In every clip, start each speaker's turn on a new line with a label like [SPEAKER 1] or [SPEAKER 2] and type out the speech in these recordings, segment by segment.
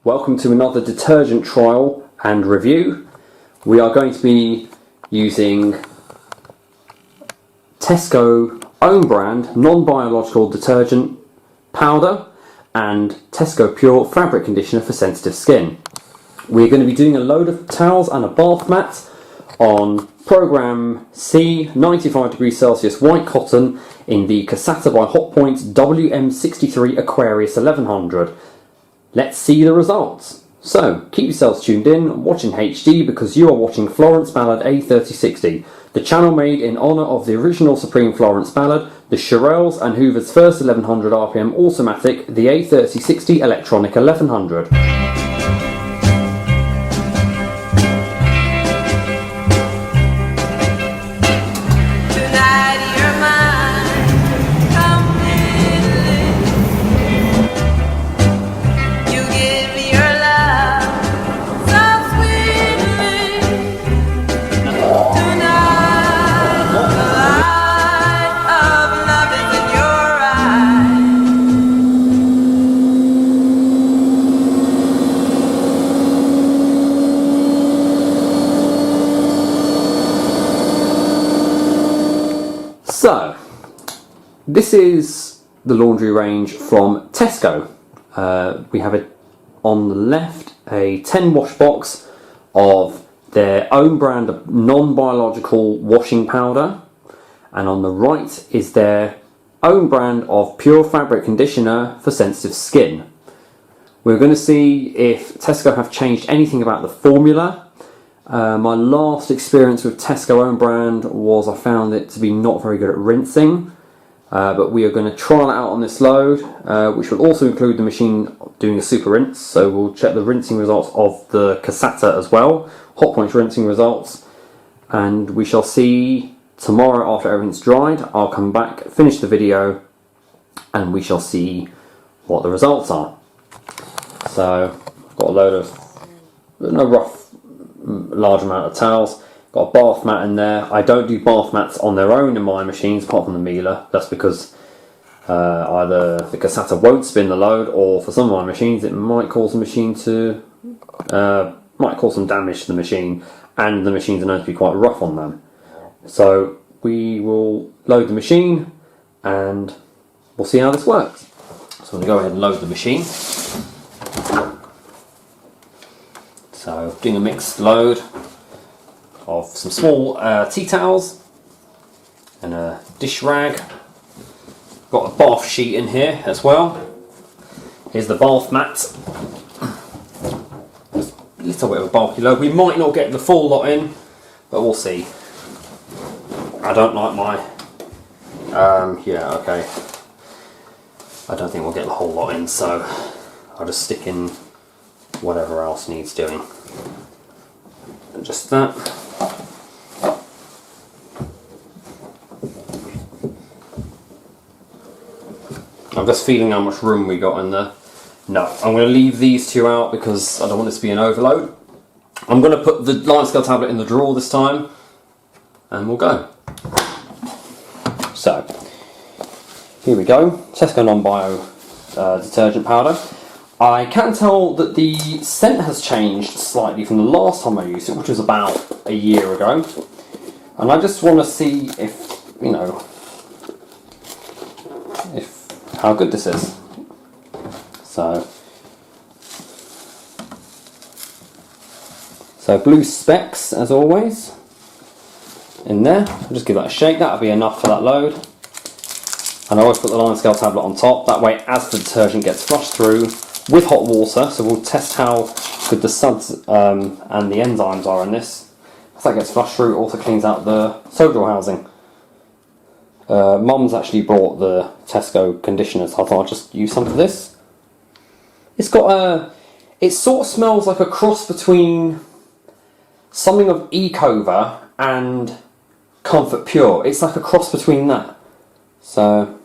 [SPEAKER 1] Welcome to another detergent trial and review. We are going to be using Tesco own brand non-biological detergent powder and Tesco Pure fabric conditioner for sensitive skin. We're going to be doing a load of towels and a bath mat on program C 95 degrees Celsius white cotton in the Casatta by Hotpoint WM63 Aquarius 1100. Let's see the results. So, keep yourselves tuned in, watching HD, because you are watching Florence Ballad A3060, the channel made in honour of the original Supreme Florence Ballad, the Shirelles and Hoover's first 1100 RPM automatic, the A3060 electronic 1100. So, this is the laundry range from Tesco. We have it on the left, a 10 wash box of their own brand of non-biological washing powder, and on the right is their own brand of pure fabric conditioner for sensitive skin. We're going to see if Tesco have changed anything about the formula. My last experience with Tesco own brand was I found it to be not very good at rinsing, but we are going to trial it out on this load, which will also include the machine doing a super rinse, so we'll check the rinsing results of the Casatta as well, Hotpoint's rinsing results, and we shall see tomorrow after everything's dried. I'll come back, finish the video, and we shall see what the results are. So, I've got a load of large amount of towels, got a bath mat in there. I don't do bath mats on their own in my machines apart from the Miele. That's because either the Casatta won't spin the load, or for some of my machines it might cause the machine to might cause some damage to the machine, and the machines are known to be quite rough on them. So we will load the machine and we'll see how this works. So I'm going to go ahead and load the machine. So, doing a mixed load of some small tea towels and a dish rag. Got a bath sheet in here as well. Here's the bath mat. Just a little bit of a bulky load. We might not get the full lot in, but we'll see. I don't like my... yeah, okay. I don't think we'll get the whole lot in, so I'll just stick in whatever else needs doing. And just that. I'm just feeling how much room we got in there. No, I'm going to leave these two out because I don't want this to be an overload. I'm going to put the line scale tablet in the drawer this time and we'll go. So, here we go. Tesco non-bio detergent powder. I can tell that the scent has changed slightly from the last time I used it, which was about a year ago. And I just want to see if, you know, how good this is. So blue specks as always in there. I'll just give that a shake. That'll be enough for that load. And I always put the line scale tablet on top. That way, as the detergent gets flushed through with hot water, so we'll test how good the suds and the enzymes are in this. As that gets flushed through, it also cleans out the soap drawer housing. Mum's actually brought the Tesco conditioner, so I thought I'd just use some of this. It's got a... It sort of smells like a cross between something of Ecover and Comfort Pure. It's like a cross between that. So...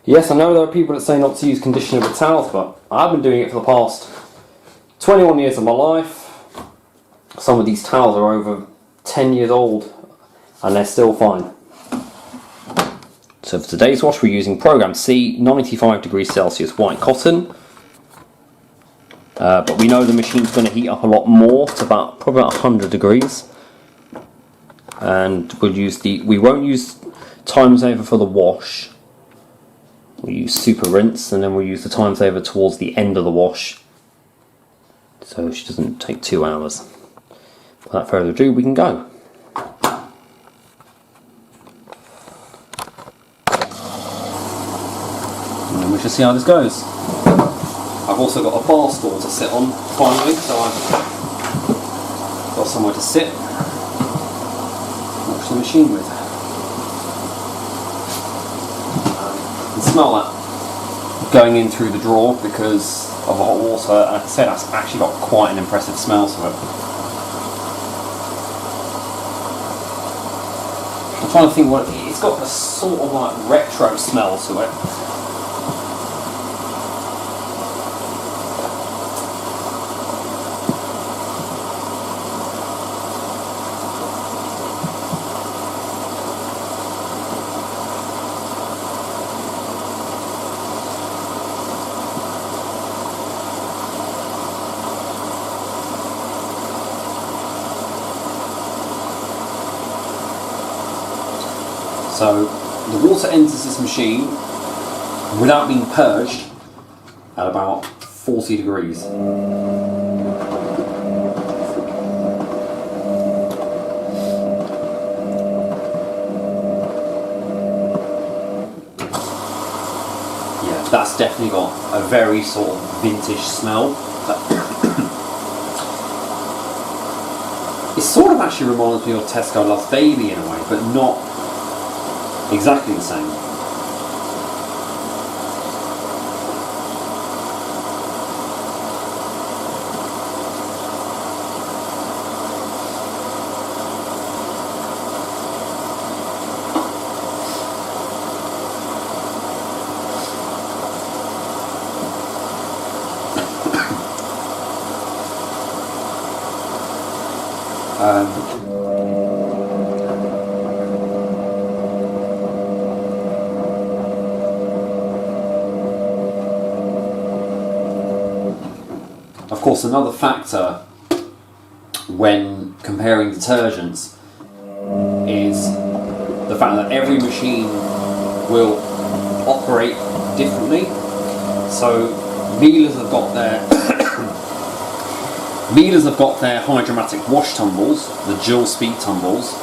[SPEAKER 1] yes, I know there are people that say not to use conditioner with towels, but I've been doing it for the past 21 years of my life. Some of these towels are over 10 years old and they're still fine. So for today's wash, we're using program C 95 degrees Celsius white cotton. But we know the machine's going to heat up a lot more to probably about 100 degrees. And we won't use time saver for the wash. We'll use super rinse, and then we'll use the time saver towards the end of the wash, so she doesn't take 2 hours. Without further ado, we can go. And then we shall see how this goes. I've also got a bar stool to sit on finally, so I've got somewhere to sit and watch the machine with. You can smell that going in through the drawer because of the hot water, and like I said, that's actually got quite an impressive smell to it. I'm trying to think what it's got, a sort of like retro smell to it. So the water enters this machine without being purged at about 40 degrees. Yeah, that's definitely got a very sort of vintage smell. It sort of actually reminds me of Tesco Love Baby in a way, but not exactly the same. Of course, another factor when comparing detergents is the fact that every machine will operate differently. So Miele's have got their hydromatic wash tumbles, the dual speed tumbles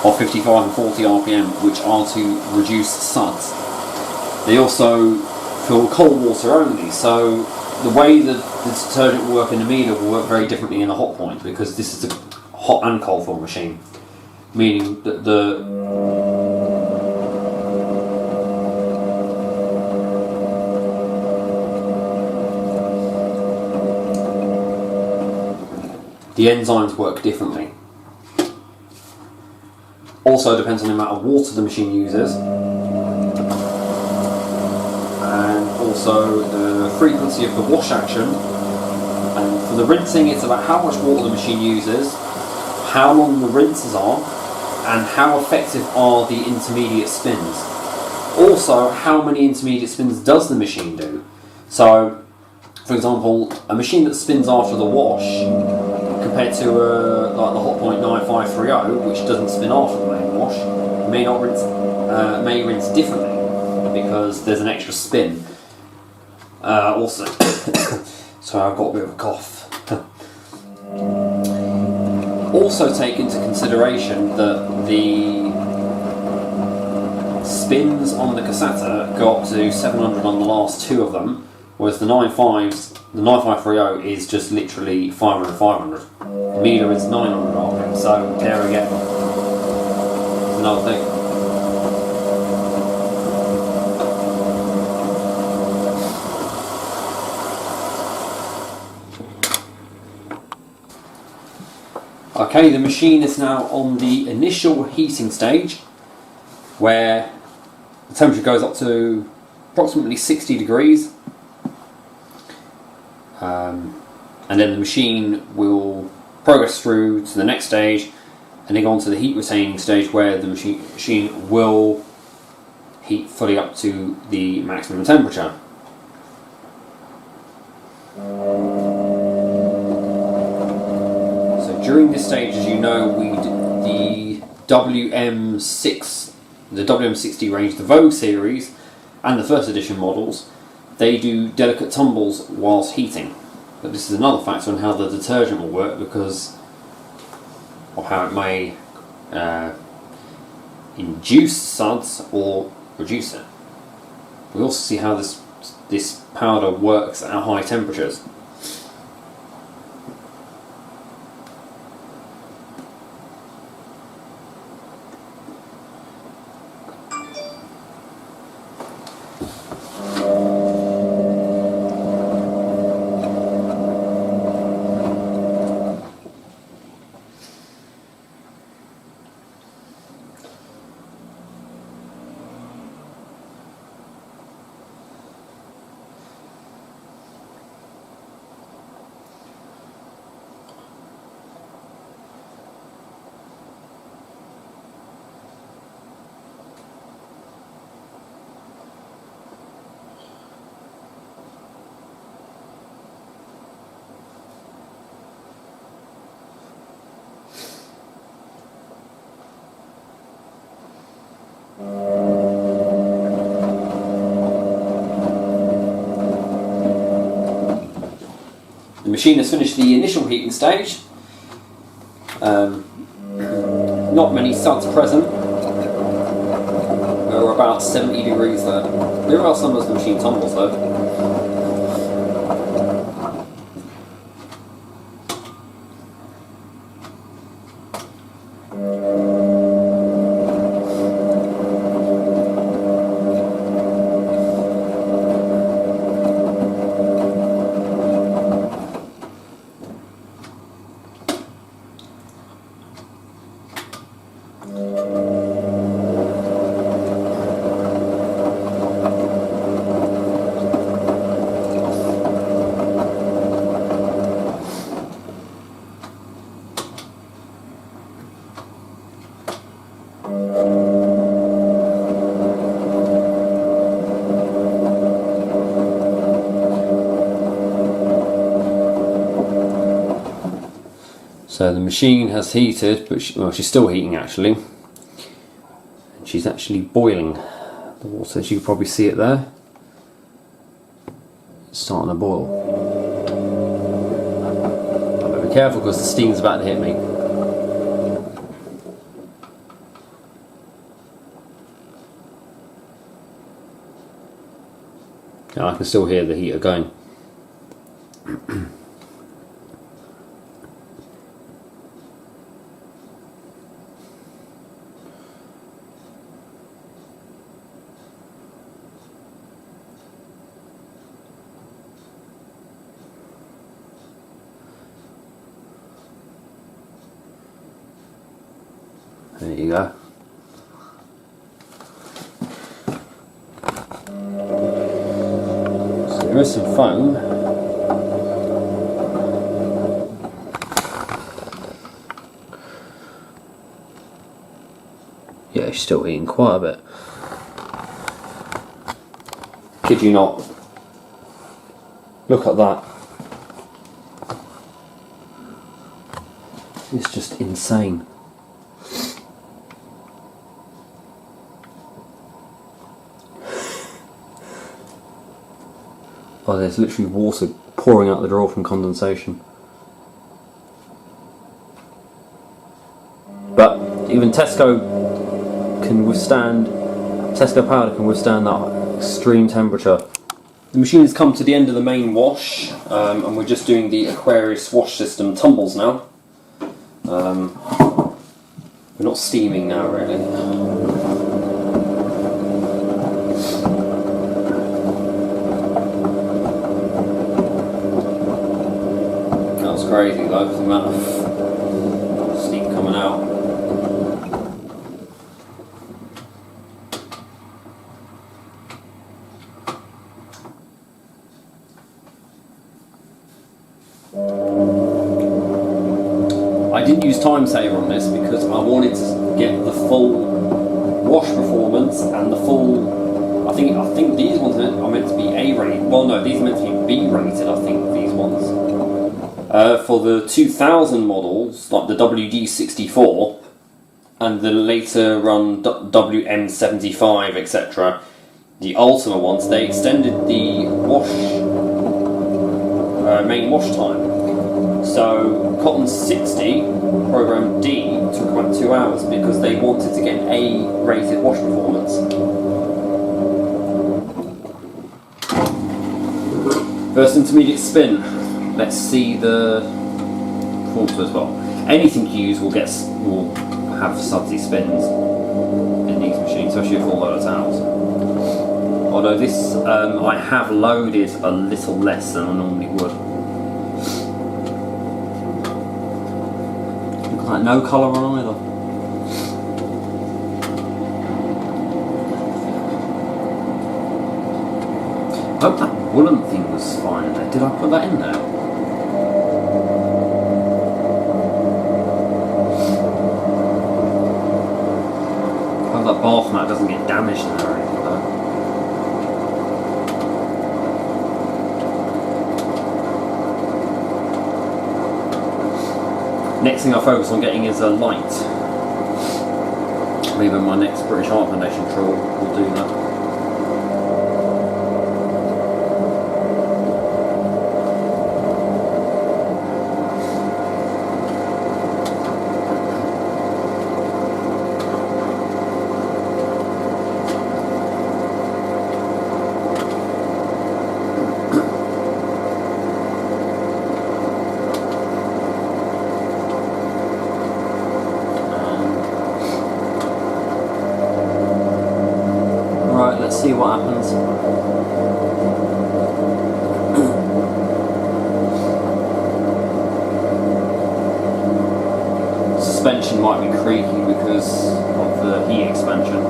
[SPEAKER 1] of 55 and 40 RPM, which are to reduce suds. They also fill cold water only, so the way that the detergent will work in the Miele will work very differently in the Hotpoint, because this is a hot and cold fill machine, meaning that the enzymes work differently. Also depends on the amount of water the machine uses, and also the frequency of the wash action. And for the rinsing, it's about how much water the machine uses, how long the rinses are, and how effective are the intermediate spins. Also, how many intermediate spins does the machine do? So, for example, a machine that spins after the wash, compared to like the Hotpoint 9530, which doesn't spin after the main wash, may rinse differently because there's an extra spin. Also, so I've got a bit of a cough. Also take into consideration that the spins on the Casatta go up to 700 on the last two of them, whereas the 9530 is just literally 500. The Miele is 900 RPM, so there again, it's another thing. Okay, the machine is now on the initial heating stage, where the temperature goes up to approximately 60 degrees. And then the machine will progress through to the next stage, and then go on to the heat retaining stage, where the machine will heat fully up to the maximum temperature. During this stage, as you know, we did the WM60 range, the Vogue series, and the first edition models. They do delicate tumbles whilst heating. But this is another factor on how the detergent will work because of how it may induce suds or reduce it. We also see how this powder works at high temperatures. The machine has finished the initial heating stage. Not many suds present. We're about 70 degrees there. There are some as the machine tumbles though. So the machine has heated, but she's still heating actually. She's actually boiling the water, as you can probably see it there. It's starting to boil. But be careful because the steam's about to hit me. Now I can still hear the heater going. There you go. So there is some foam. Yeah, it's still eating quite a bit. Kid you not. Look at that. It's just insane. Oh, there's literally water pouring out the drawer from condensation. But even Tesco powder can withstand that extreme temperature. The machine has come to the end of the main wash, and we're just doing the Aquarius wash system tumbles now. We're not steaming now really. Crazy though, the amount of steam coming out. I didn't use time saver on this because I wanted to get the full wash performance and the full. I think these ones are meant to be A rated. Well, no, these are meant to be B rated. I think these ones. For the 2000 models, like the WD64 and the later run WM75, etc., the Ultima ones, they extended the main wash time. So Cotton 60 program D took about 2 hours because they wanted to get an A-rated wash performance. First intermediate spin. Let's see the performance as well. Anything you use will have sudsy spins in these machines, especially a full load of towels. Although this, I have loaded a little less than I normally would. Look at that, no colour on either. I hope that woolen thing was fine in there. Did I put that in there? I hope that bath mat doesn't get damaged in there or anything though. Next thing I focus on getting is a light. Maybe my next British Art Foundation troll will do that. Let's see what happens. Suspension might be creaky because of the heat expansion.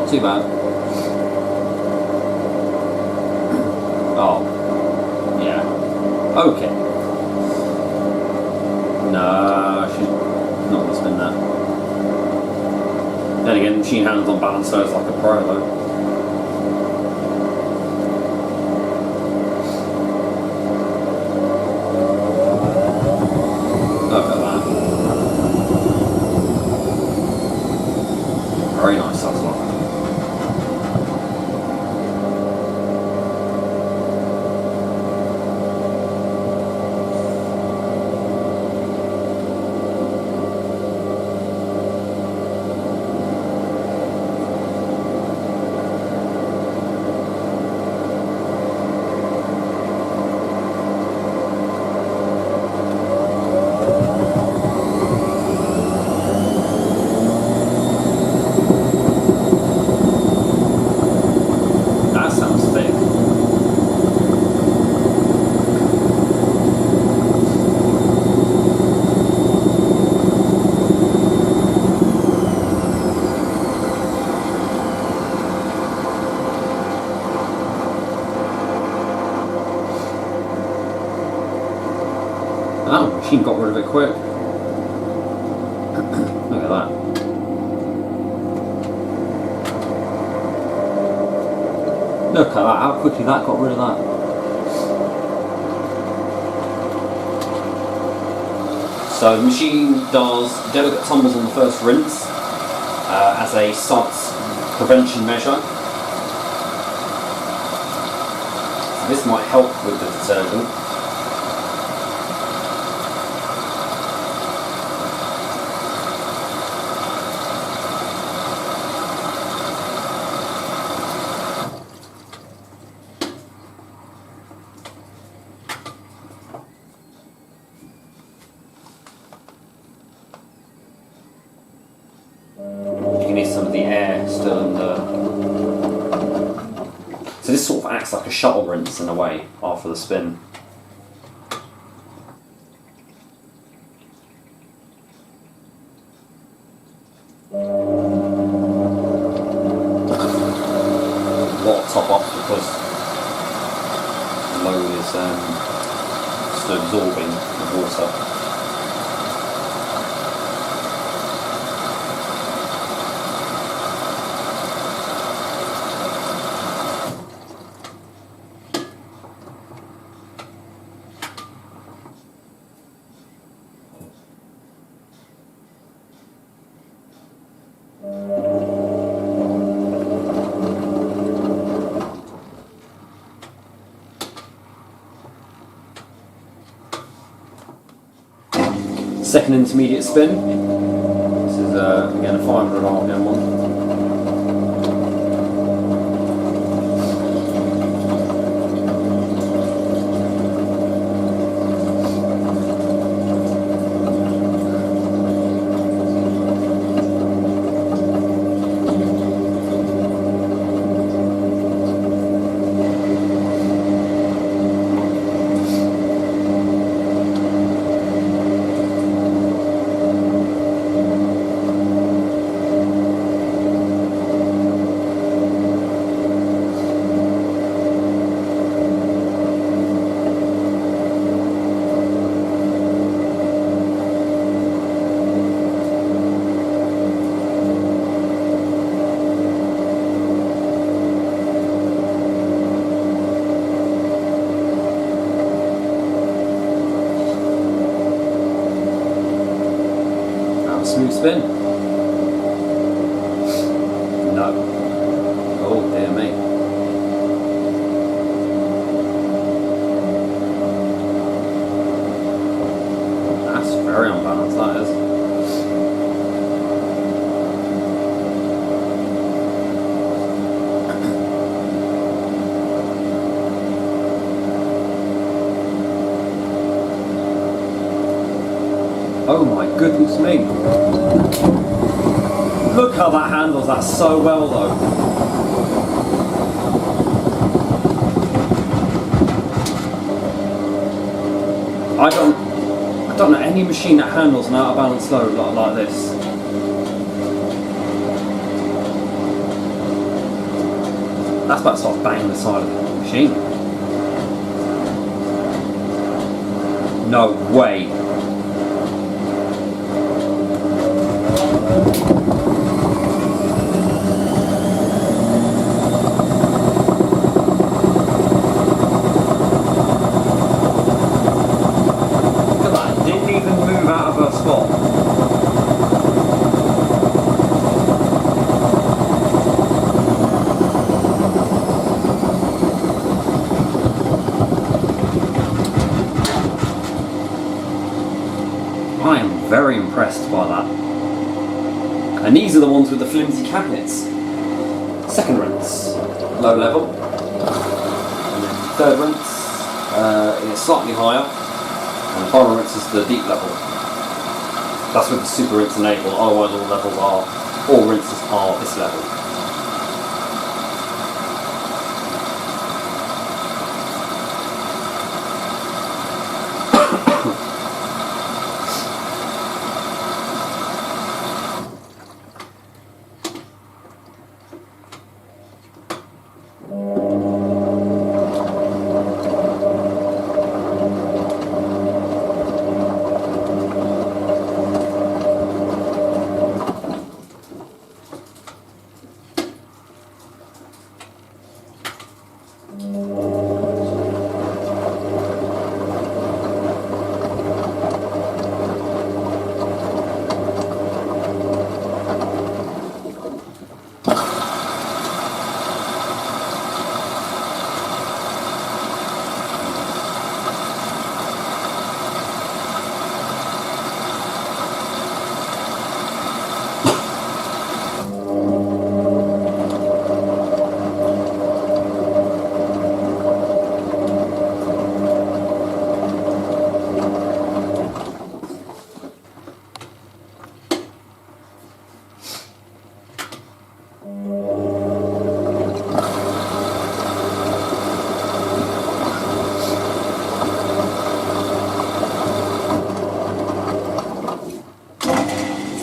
[SPEAKER 1] Too bad. Oh. Yeah. Okay. No, she's not going to spin that. Then again, machine handles on balance, so it's like a pro though. Look at that. Very nice, that's one. Oh, machine got rid of it quick. Look at that. Look at that, how quickly that got rid of that. So the machine does delicate tumbles on the first rinse as a suds prevention measure. So this might help with the detergent. air still in the... So this sort of acts like a shuttle rinse in a way after the spin. A lot of top up because the load is still absorbing the water. Second intermediate spin. This is again a 500 RPM one. Smooth spin. No. Oh dear me. That's very unbalanced, that is. Oh my goodness me. Look how that handles that so well though. I don't know any machine that handles an out of balance load like this. That's about to start banging the side of the machine. No way. I am very impressed by that. And these are the ones with the flimsy cabinets. Second rinse, low level. And then third rinse is slightly higher. And the final rinse is the deep level. That's with the super rinse enabled, otherwise all rinses are this level.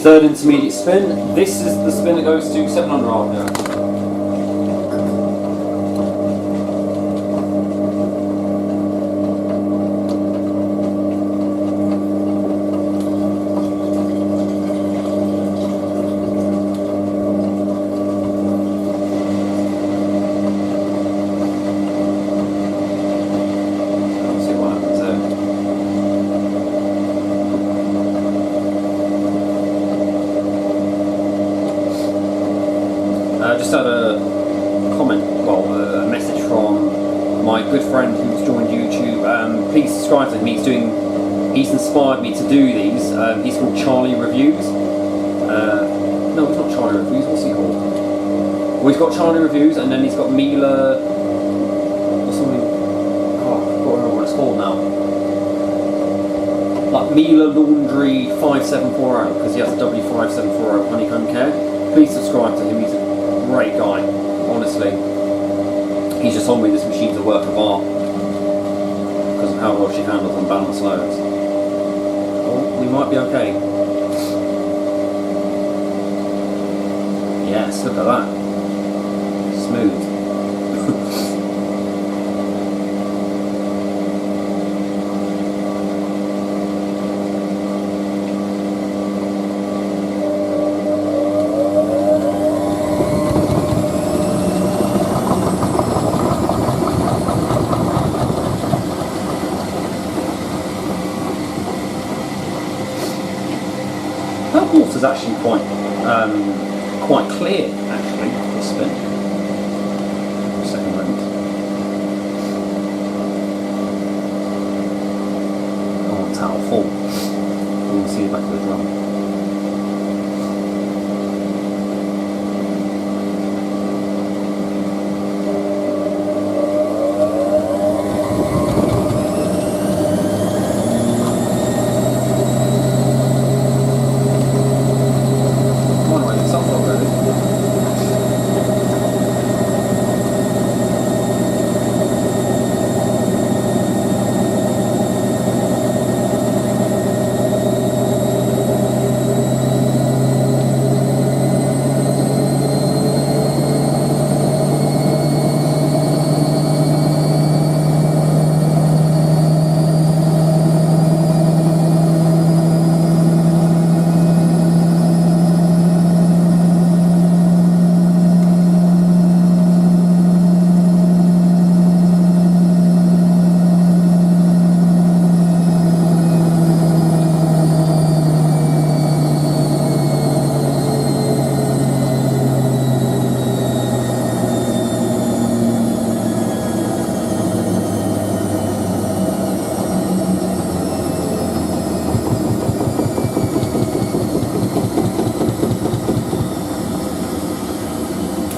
[SPEAKER 1] Third intermediate spin. This is the spin that goes to 700 RPM. Just had a comment, well, a message from my good friend who's joined YouTube. Please subscribe to him. He's inspired me to do these. He's called Charlie Reviews. No, he's not Charlie Reviews. What's he called? Well, he's got Charlie Reviews, and then he's got Mila or something. Oh, I can't remember what it's called now. Like Mila Laundry 5740, because he has a W5740 honeycomb care. Please subscribe to him. He's a great guy, honestly. He's just told me this machine's a work of art because of how well she handles unbalanced loads. Well, we might be okay. Yes, look at that. Smooth. That water's actually quite clear, actually, this spin. Second rinse. Oh, towel full. You can see the back of the drum.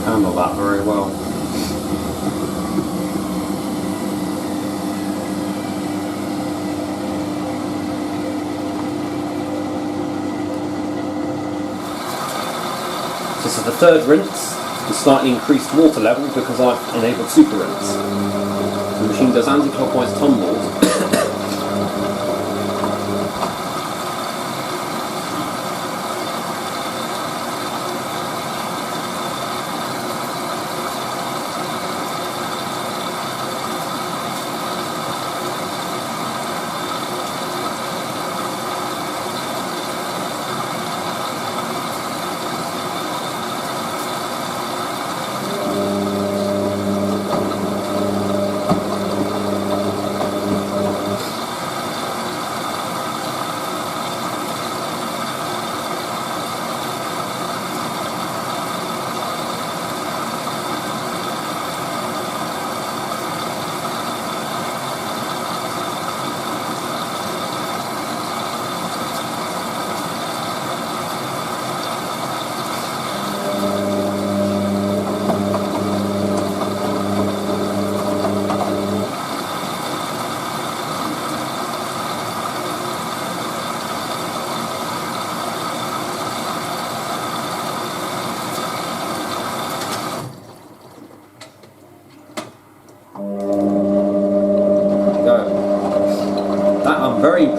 [SPEAKER 1] Handle that very well. This is the third rinse, with slightly increased water level because I've enabled super rinse. The machine does anti-clockwise tumbles.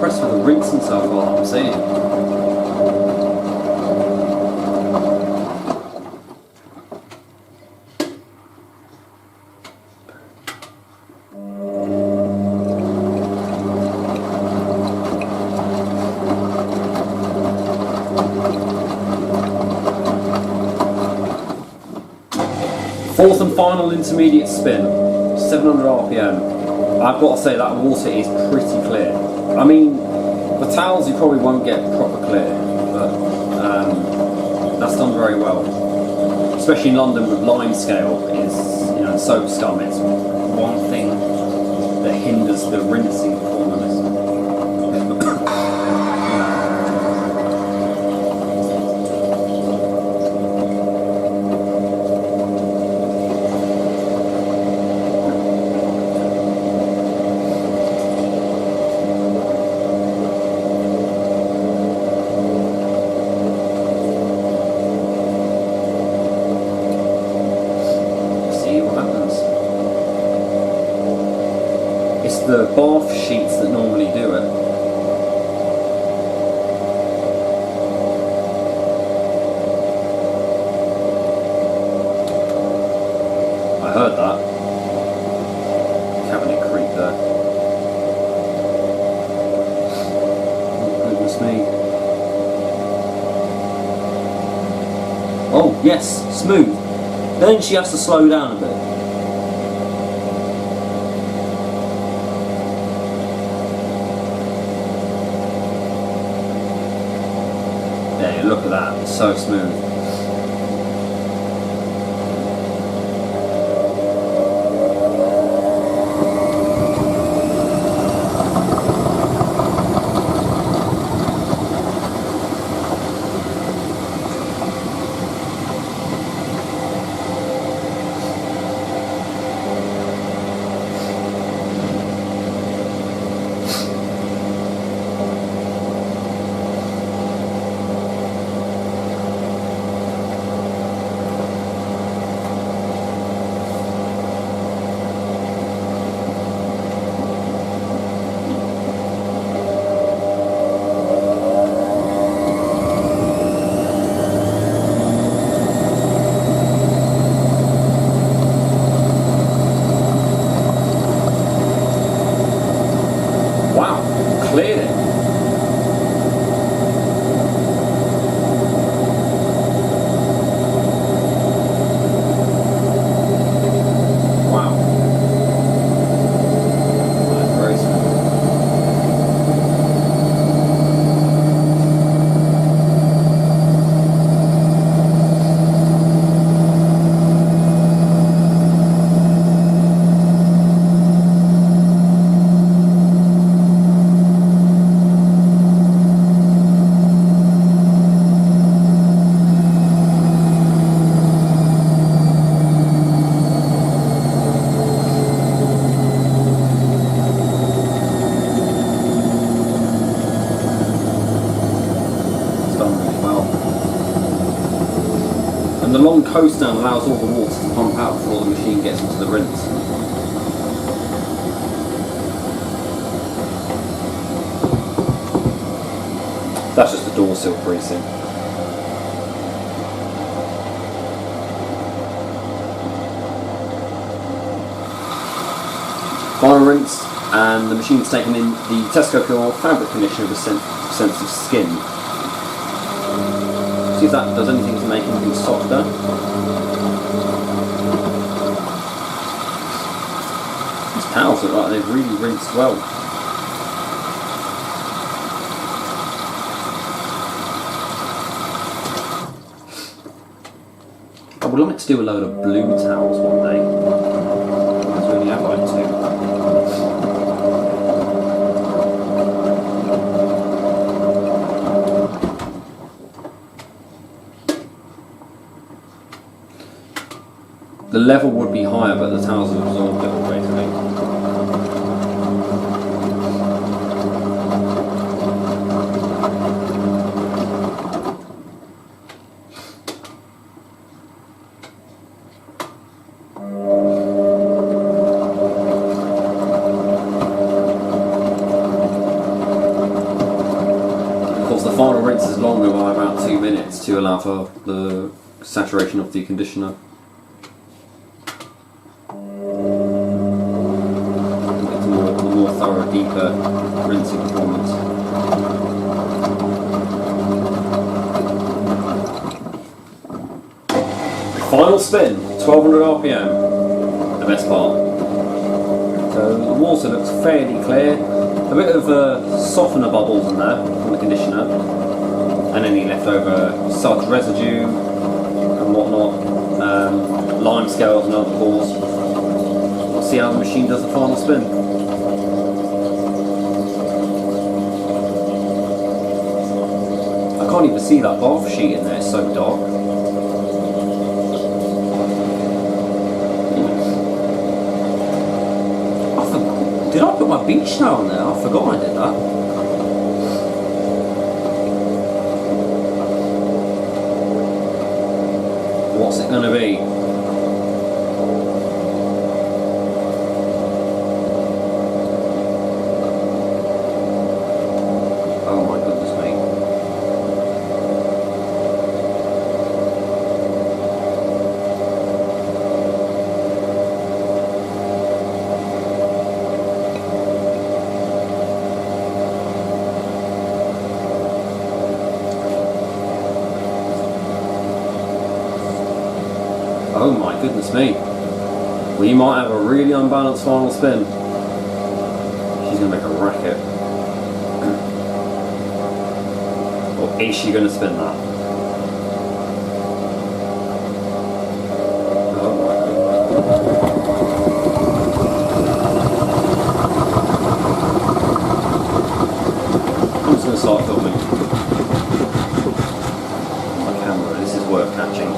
[SPEAKER 1] impressed with the rinsing so far, I'm seeing. Fourth and final intermediate spin, 700 RPM. I've got to say that water is pretty clear. I mean, the towels you probably won't get proper clear, but that's done very well. Especially in London with lime scale is, you know, soap scum. It's one thing that hinders the rinsing performance. The bath sheets that normally do it. I heard that. Cabinet creak there. Oh, goodness me. Oh, yes, smooth. Then she has to slow down a bit. Look at that, it's so smooth. And the long coast down allows all the water to pump out before the machine gets into the rinse. That's just the door sill creasing. Final rinse, and the machine's taken in the Tesco Fabric Conditioner with sensitive skin. See if that does anything to make anything softer. These towels look like they've really rinsed well. I would like to do a load of blue towels one day. That's really I'd like to. The level would be higher, but the towels have absorbed it all basically. longer by about 2 minutes to allow for the saturation of the conditioner. It's the more thorough, deeper rinsing performance. Final spin, 1200 RPM, the best part. So the water looks fairly clear, a bit of softener bubbles in there from the conditioner, and any leftover suds residue and whatnot, lime scales and alcohols. We'll see how the machine does the final spin. I can't even see that bath sheet in there, it's so dark. Did I put my beach towel in there? I forgot I did that. What's it going to be? Oh my goodness me. Oh my goodness me. We might have a really unbalanced final spin. She's going to make a racket. Or is she going to spin that? Oh my goodness. I'm just going to start filming. My camera, this is worth catching.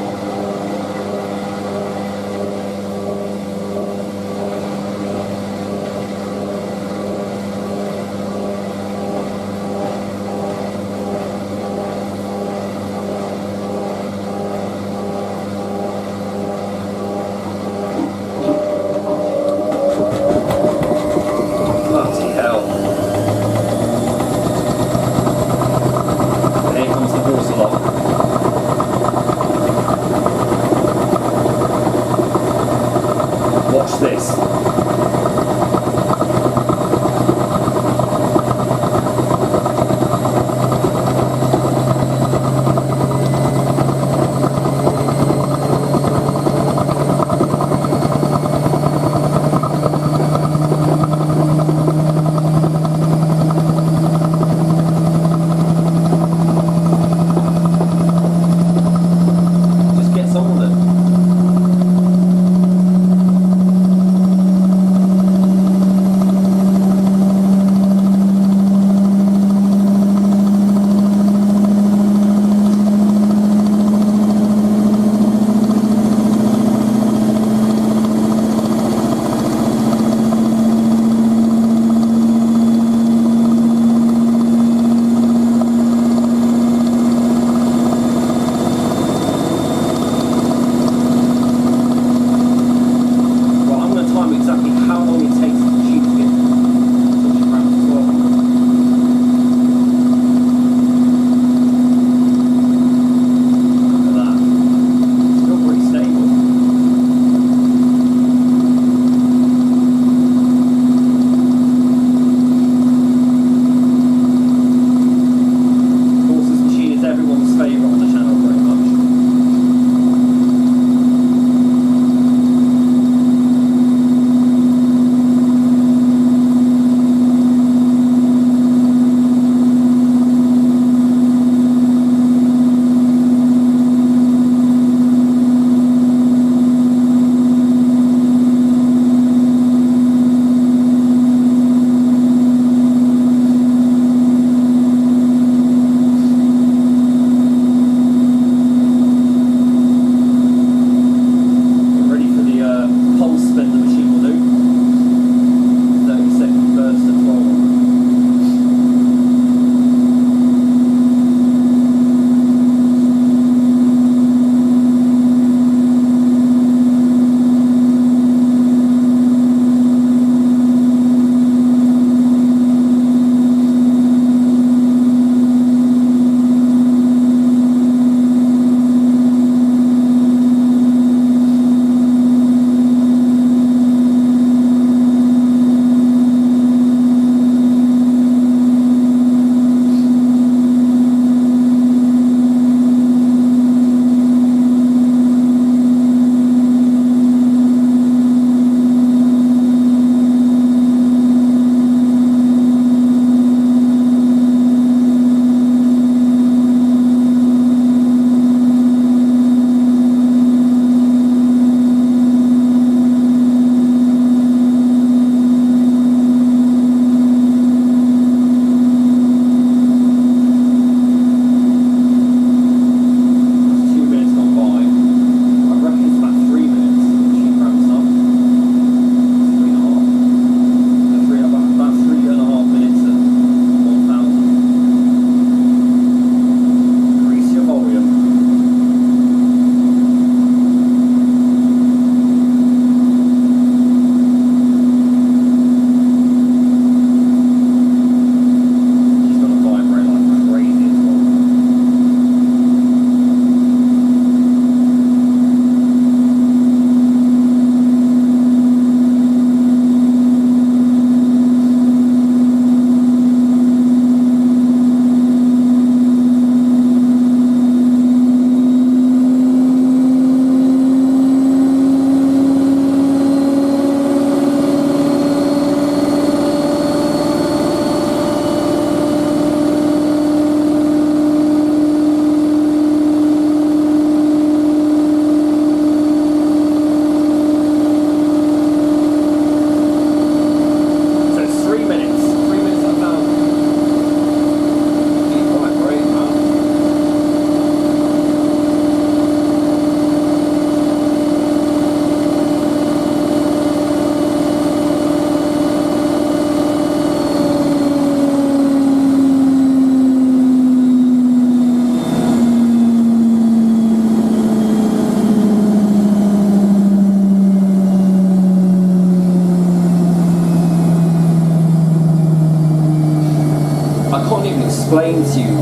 [SPEAKER 1] explain to you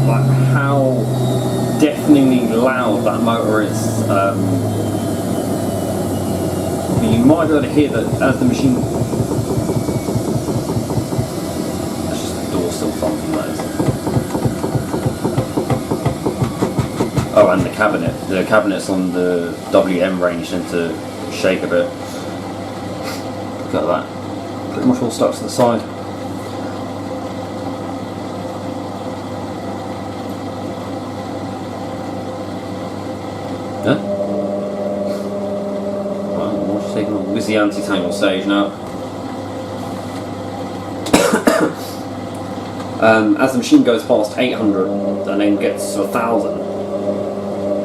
[SPEAKER 1] like how deafeningly loud that motor is. You might be able to hear that as the machine. That's just the door still thumping, that is. Oh, and the cabinet. The cabinets on the WM range tend to shake a bit. Look at that. Pretty much all stuck to the side. Huh? Well, we're just taking a whizzy anti-tangle stage now. As the machine goes past 800 and then gets to 1000,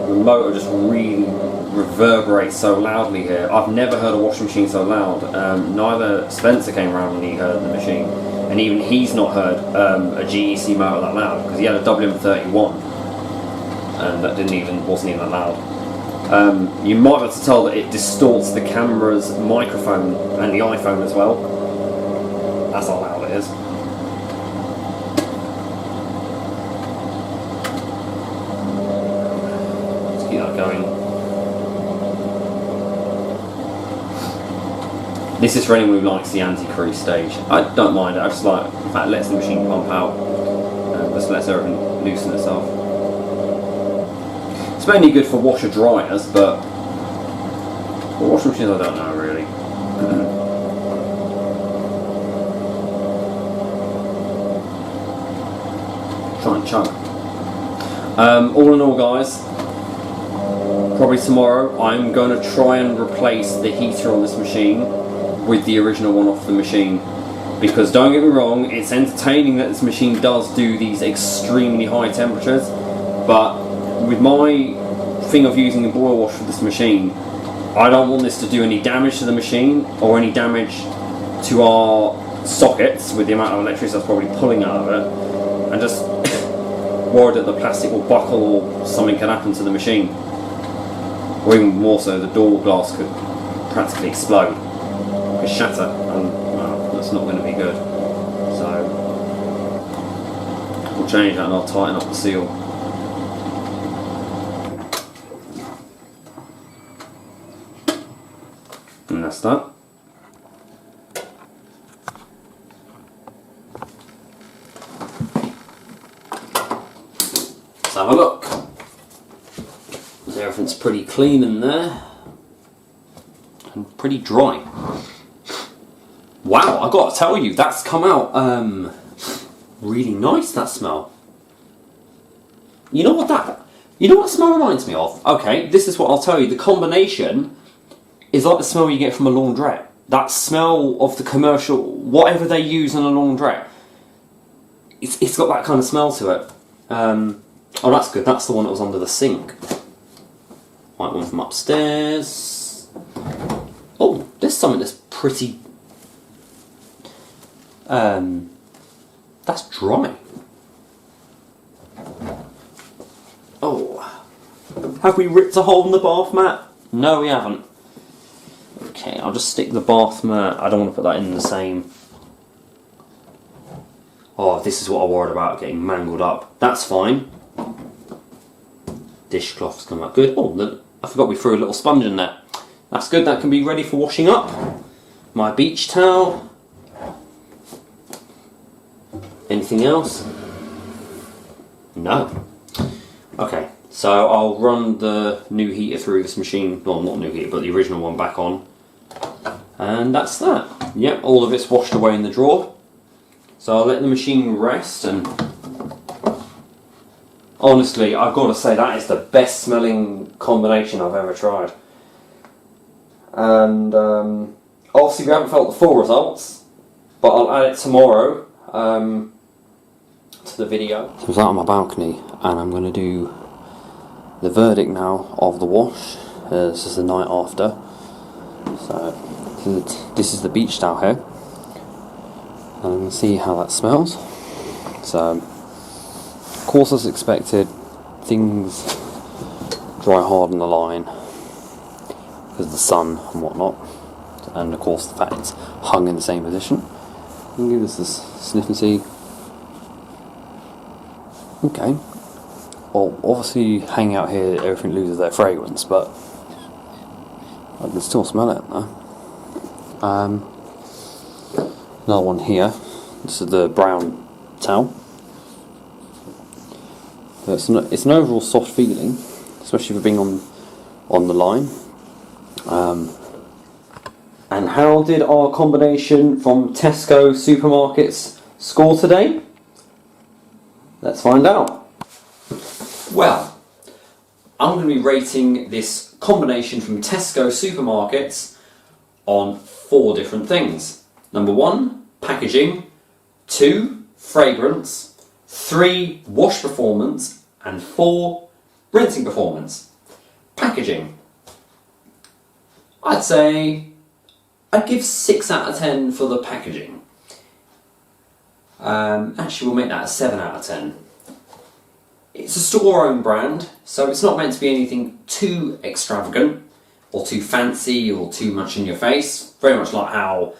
[SPEAKER 1] the motor just really reverberates so loudly here. I've never heard a washing machine so loud. Neither Spencer came around when he heard the machine, and even he's not heard a GEC motor that loud, because he had a WM31 and that wasn't even that loud. You might be able to tell that it distorts the camera's microphone and the iPhone as well. That's how loud it is. Let's keep that going. This is for anyone who likes the anti-crease stage. I don't mind it, I just like the fact it lets the machine pump out. Just lets everything loosen itself. It's mainly good for washer dryers, but for washing machines I don't know really. Try and chug. All in all, guys, probably tomorrow I'm going to try and replace the heater on this machine with the original one off the machine, because don't get me wrong, it's entertaining that this machine does do these extremely high temperatures, but with my thing of using a boil wash for this machine, I don't want this to do any damage to the machine or any damage to our sockets with the amount of electricity that's probably pulling out of it, and just worried that the plastic will buckle or something can happen to the machine, or even more so, the door glass could practically explode. Shatter, and well, that's not going to be good. So we'll change that and I'll tighten up the seal. And that's that. Let's have a look. Everything's pretty clean in there and pretty dry. Wow, I gotta tell you, that's come out really nice, that smell. You know what smell reminds me of? Okay, this is what I'll tell you. The combination is like the smell you get from a laundrette. That smell of the commercial, whatever they use in a laundrette. It's got that kind of smell to it. Oh, that's good. That's the one that was under the sink. Right, one from upstairs. Oh, there's something that's pretty... that's dry. Oh, have we ripped a hole in the bath mat? No, we haven't. Okay, I'll just stick the bath mat. I don't want to put that in the same. Oh, this is what I worried about, getting mangled up. That's fine. Dishcloth's come out good. Oh, I forgot we threw a little sponge in there. That's good. That can be ready for washing up. My beach towel. Anything else? No. Okay, so I'll run the new heater through this machine. Well, not new heater, but the original one back on. And that's that. Yep, all of it's washed away in the drawer. So I'll let the machine rest, and honestly, I've got to say that is the best smelling combination I've ever tried. And obviously we haven't felt the full results, but I'll add it tomorrow. To the video. So I was out on my balcony and I'm going to do the verdict now of the wash. This is the night after. So this is the beach towel here. And I'm going to see how that smells. So, of course as expected, things dry hard on the line because of the sun and whatnot. And of course the fact it's hung in the same position. I'm going to give this a sniff and see. Okay. Well, obviously hanging out here, everything loses their fragrance, but I can still smell it though. Another one here. This is the brown towel. It's an overall soft feeling, especially for being on the line. And how did our combination from Tesco Supermarkets score today? Let's find out. Well, I'm going to be rating this combination from Tesco Supermarkets on 4 different things. Number 1, packaging. 2, fragrance. 3, wash performance. And 4, rinsing performance. Packaging. I'd give 6 out of 10 for the packaging. Actually, we'll make that a 7 out of 10. It's a store-owned brand, so it's not meant to be anything too extravagant or too fancy or too much in your face. Very much like how,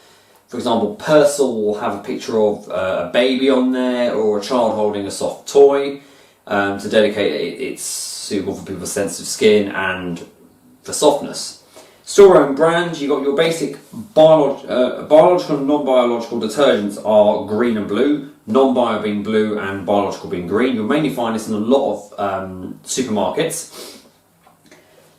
[SPEAKER 1] for example, Persil will have a picture of a baby on there or a child holding a soft toy to dedicate it's suitable for people's sensitive skin and for softness. Store-owned brand, you've got your basic biological and non-biological detergents are green and blue, non-bio being blue and biological being green. You'll mainly find this in a lot of supermarkets.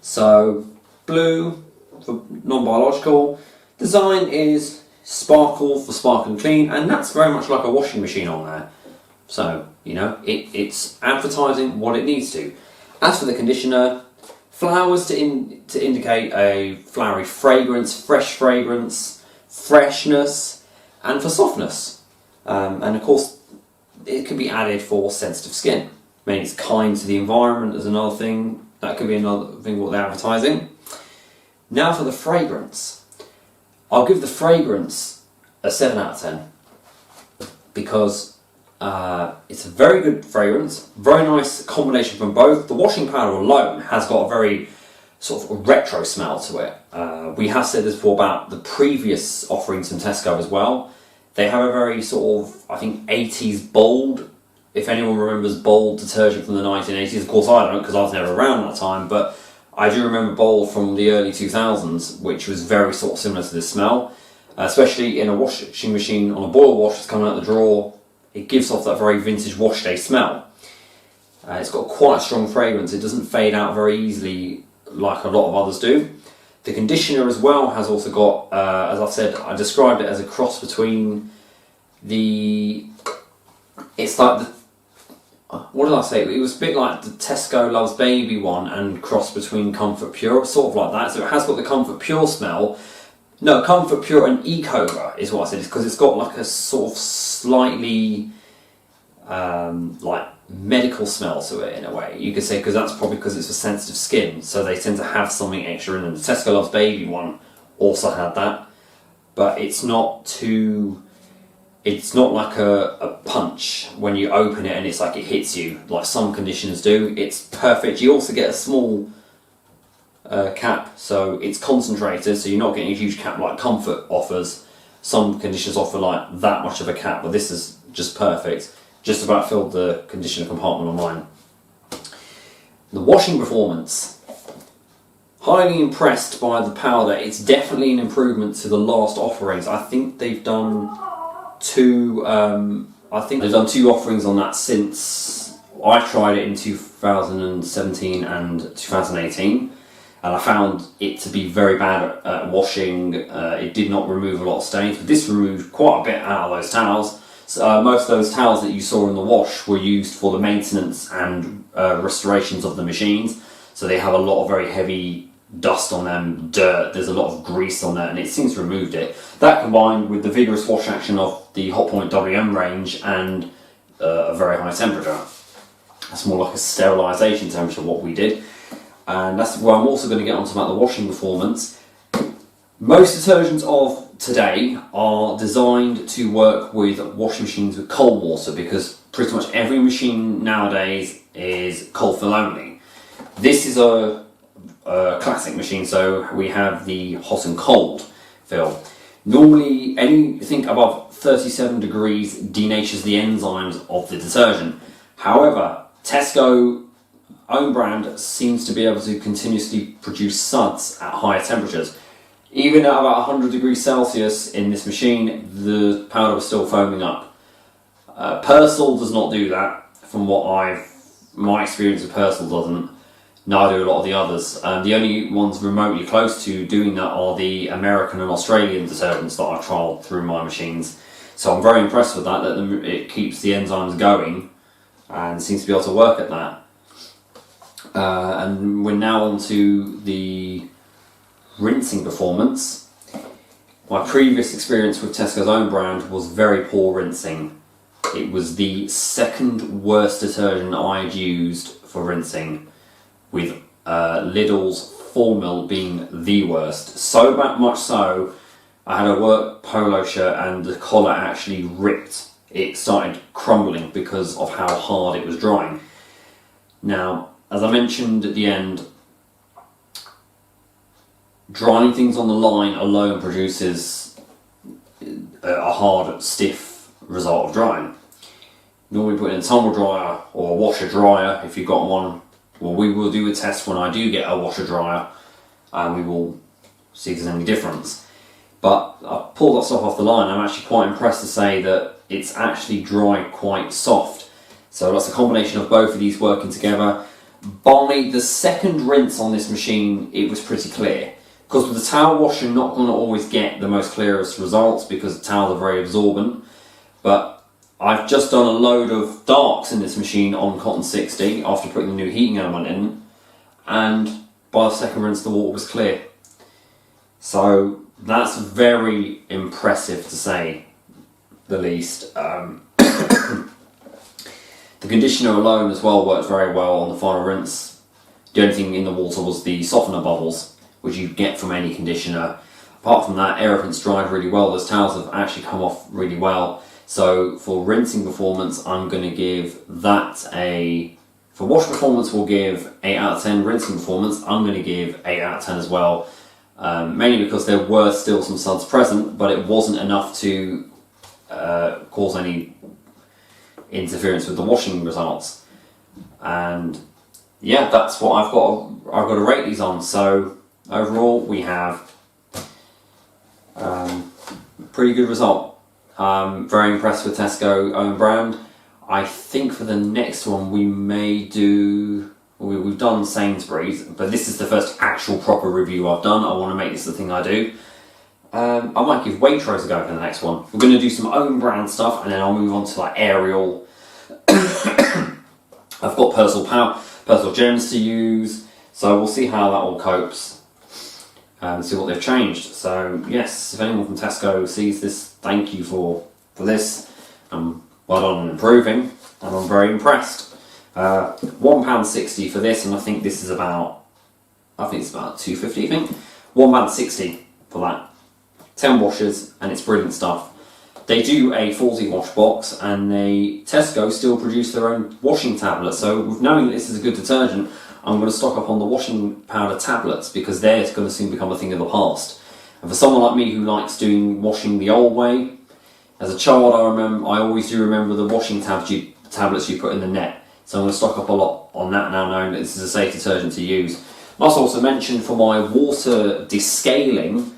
[SPEAKER 1] So, blue for non-biological. Design is sparkle for sparkle and clean, and that's very much like a washing machine on there. So, you know, it's advertising what it needs to. As for the conditioner, flowers to indicate a flowery fragrance, fresh fragrance, freshness, and for softness. And of course, it could be added for sensitive skin. I mean, it's kind to the environment is another thing. That could be another thing what they're advertising. Now for the fragrance. I'll give the fragrance a 7 out of 10 because it's a very good fragrance, very nice combination from both. The washing powder alone has got a very sort of retro smell to it. We have said this before about the previous offerings from Tesco as well. They have a very sort of, I think, 80s bold, if anyone remembers bold detergent from the 1980s. Of course I don't, because I was never around that time, but I do remember bold from the early 2000s, which was very sort of similar to this smell. Especially in a washing machine on a boil wash that's coming out the drawer. It gives off that very vintage wash day smell. It's got quite a strong fragrance. It doesn't fade out very easily like a lot of others do. The conditioner as well has also got, as I've said, I described it as a cross between it's like what did I say? It was a bit like the Tesco Loves Baby one and cross between Comfort Pure, sort of like that. So it has got the Comfort Pure smell. No, Comfort Pure and Ecobra is what I said, because it's got like a sort of slightly like medical smell to it in a way. You could say, because that's probably because it's for sensitive skin, so they tend to have something extra in them. The Tesco Loves Baby one also had that, but it's not like a punch when you open it and it's like it hits you, like some conditioners do. It's perfect. You also get a small cap, so it's concentrated, so you're not getting a huge cap like Comfort offers. Some conditioners offer like that much of a cap, but this is just perfect. Just about filled the conditioner compartment on mine. The washing performance. Highly impressed by the powder. It's definitely an improvement to the last offerings. I think they've done two offerings on that since I tried it in 2017 and 2018. And I found it to be very bad at washing. It did not remove a lot of stains, but this removed quite a bit out of those towels. So, most of those towels that you saw in the wash were used for the maintenance and restorations of the machines. So they have a lot of very heavy dust on them, dirt, there's a lot of grease on there, and it seems to have removed it. That combined with the vigorous wash action of the Hotpoint WM range and a very high temperature. That's more like a sterilisation temperature, what we did. And that's where I'm also going to get onto about the washing performance. Most detergents of today are designed to work with washing machines with cold water, because pretty much every machine nowadays is cold fill only. This is a classic machine, so we have the hot and cold fill. Normally anything above 37 degrees denatures the enzymes of the detergent. However, Tesco own brand seems to be able to continuously produce suds at higher temperatures. Even at about 100 degrees Celsius in this machine, the powder was still foaming up. Persil does not do that. From my experience with Persil doesn't. Neither do a lot of the others. The only ones remotely close to doing that are the American and Australian detergents that I've trialled through my machines. So I'm very impressed with that it keeps the enzymes going and seems to be able to work at that. And we're now on to the rinsing performance. My previous experience with Tesco's own brand was very poor rinsing. It was the second worst detergent I'd used for rinsing, with Lidl's Full Mil being the worst. So much so, I had a work polo shirt and the collar actually ripped. It started crumbling because of how hard it was drying. Now, as I mentioned at the end, drying things on the line alone produces a hard, stiff result of drying. Normally put it in a tumble dryer or a washer dryer if you've got one. Well, we will do a test when I do get a washer dryer and we will see if there's any difference. But I pulled that stuff off the line. I'm actually quite impressed to say that it's actually dry quite soft. So that's a combination of both of these working together. By the second rinse on this machine, it was pretty clear. Because with the towel wash, you're not going to always get the most clearest results because the towels are very absorbent. But I've just done a load of darks in this machine on cotton 60 after putting the new heating element in, and by the second rinse the water was clear. So that's very impressive to say the least. The conditioner alone as well worked very well on the final rinse. The only thing in the water was the softener bubbles, which you get from any conditioner. Apart from that, everything's dried really well. Those towels have actually come off really well. So for rinsing performance, I'm going to give that for wash performance we'll give 8 out of 10. Rinsing performance, I'm going to give 8 out of 10 as well. Mainly because there were still some suds present, but it wasn't enough to cause any interference with the washing results. And yeah, that's what I've got to rate these on. So overall we have a pretty good result. Very impressed with Tesco own brand. I think for the next one we may do, we've done Sainsbury's, but this is the first actual proper review I've done. I want to make this the thing I do. I might give Waitrose a go for the next one. We're going to do some own brand stuff and then I'll move on to like Ariel. I've got Persil Gems to use, so we'll see how that all copes and see what they've changed. So yes, if anyone from Tesco sees this, thank you for this. Well done on improving, and I'm very impressed. £1.60 for this, and I think this is about, it's about £2.50. I think £1.60 for that. 10 washes, and it's brilliant stuff. They do a 40 wash box, and Tesco still produce their own washing tablets. So with knowing that this is a good detergent, I'm going to stock up on the washing powder tablets because they're going to soon become a thing of the past. And for someone like me who likes doing washing the old way, as a child I always do remember the washing tablets you put in the net. So I'm going to stock up a lot on that now, knowing that this is a safe detergent to use. I must also mention for my water descaling,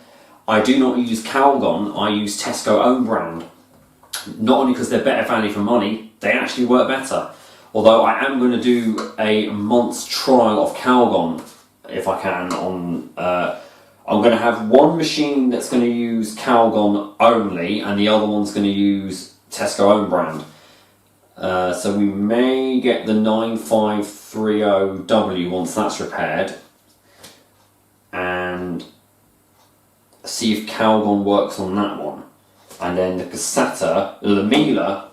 [SPEAKER 1] I do not use Calgon, I use Tesco own brand. Not only because they're better value for money, they actually work better. Although I am going to do a month's trial of Calgon, if I can, I'm going to have one machine that's going to use Calgon only, and the other one's going to use Tesco own brand. So we may get the 9530W once that's repaired, and see if Calgon works on that one. And then the Casatta, the Mila,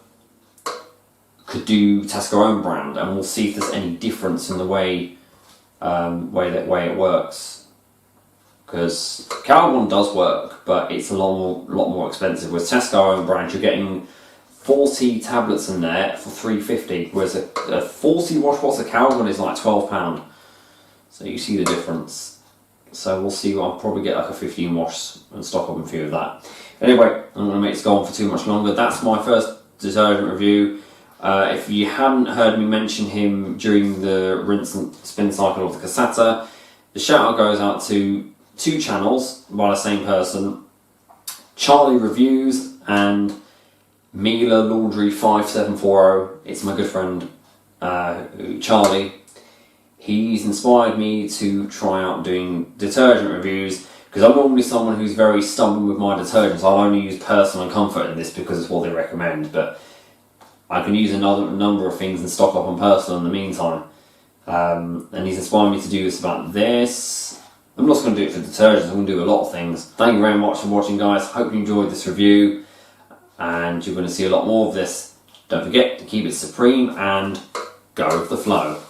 [SPEAKER 1] could do Tesco own brand, and we'll see if there's any difference in the way it works. Because Calgon does work, but it's a lot more expensive. With Tesco own brand, you're getting 40 tablets in there for £3.50, whereas a 40 wash box of Calgon is like £12. So you see the difference. So we'll see. I'll probably get like a 15 wash and stock up a few of that. Anyway, I'm going to make this go on for too much longer. That's my first detergent review. If you hadn't heard me mention him during the rinse and spin cycle of the Casatta, the shout out goes out to 2 channels by the same person, Charlie Reviews and Mila Laundry 5740. It's my good friend Charlie. He's inspired me to try out doing detergent reviews, because I'm normally someone who's very stubborn with my detergents. I'll only use Personal and Comfort in this because it's what they recommend, but I can use another number of things and stock up on Personal in the meantime. And he's inspired me to do this about this. I'm not just going to do it for detergents, I'm going to do a lot of things. Thank you very much for watching, guys. Hope you enjoyed this review, and you're going to see a lot more of this. Don't forget to keep it supreme and go with the flow.